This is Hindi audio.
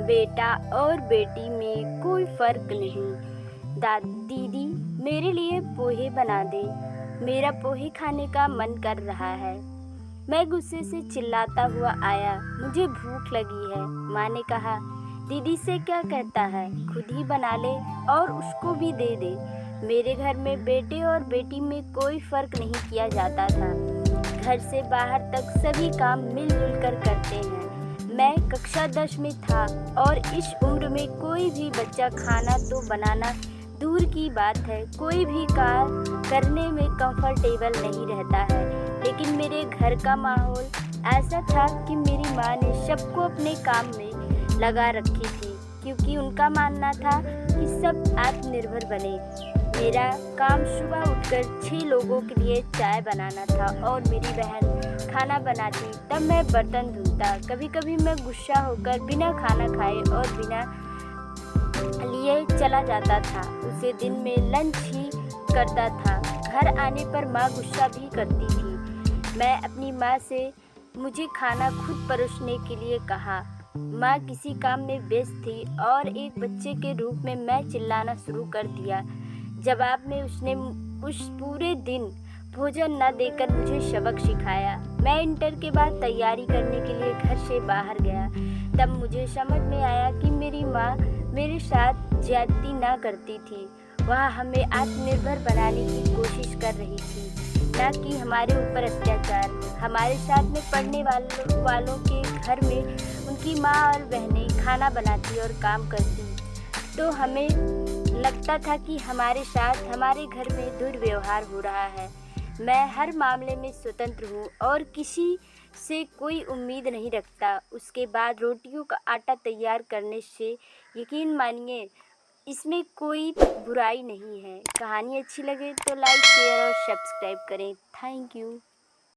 बेटा और बेटी में कोई फ़र्क नहीं। दीदी मेरे लिए पोहे बना दे, मेरा पोहे खाने का मन कर रहा है। मैं गुस्से से चिल्लाता हुआ आया, मुझे भूख लगी है। माँ ने कहा, दीदी से क्या कहता है, खुद ही बना ले और उसको भी दे दे। मेरे घर में बेटे और बेटी में कोई फ़र्क नहीं किया जाता था। घर से बाहर तक सभी काम मिलजुल कर करते हैं। मैं कक्षा 10 में था और इस उम्र में कोई भी बच्चा खाना तो बनाना दूर की बात है, कोई भी काम करने में कंफर्टेबल नहीं रहता है। लेकिन मेरे घर का माहौल ऐसा था कि मेरी माँ ने सबको अपने काम में लगा रखी थी, क्योंकि उनका मानना था कि सब आत्मनिर्भर बने। मेरा काम सुबह उठकर 6 लोगों के लिए चाय बनाना था और मेरी बहन खाना बनाती, तब मैं बर्तन धुलता। कभी कभी मैं गुस्सा होकर बिना खाना खाए और बिना लिए चला जाता था। उसे दिन में लंच ही करता था। घर आने पर माँ गुस्सा भी करती थी। मैं अपनी माँ से मुझे खाना खुद परोसने के लिए कहा। माँ किसी काम में व्यस्त थी और एक बच्चे के रूप में मैं चिल्लाना शुरू कर दिया। जवाब में उसने उस पूरे दिन भोजन न देकर मुझे सबक सिखाया। मैं इंटर के बाद तैयारी करने के लिए घर से बाहर गया। तब मुझे समझ में आया कि मेरी माँ मेरे साथ ज्यादती न करती थी, वह हमें आत्मनिर्भर बनाने की कोशिश कर रही थी, न कि हमारे ऊपर अत्याचार। हमारे साथ में पढ़ने वालों के घर में उनकी माँ और बहनें खाना बनाती और काम करती, तो हमें लगता था कि हमारे साथ हमारे घर में दुर्व्यवहार हो रहा है। मैं हर मामले में स्वतंत्र हूँ और किसी से कोई उम्मीद नहीं रखता। उसके बाद रोटियों का आटा तैयार करने से यकीन मानिए इसमें कोई बुराई नहीं है। कहानी अच्छी लगे तो लाइक, शेयर और सब्सक्राइब करें। Thank you.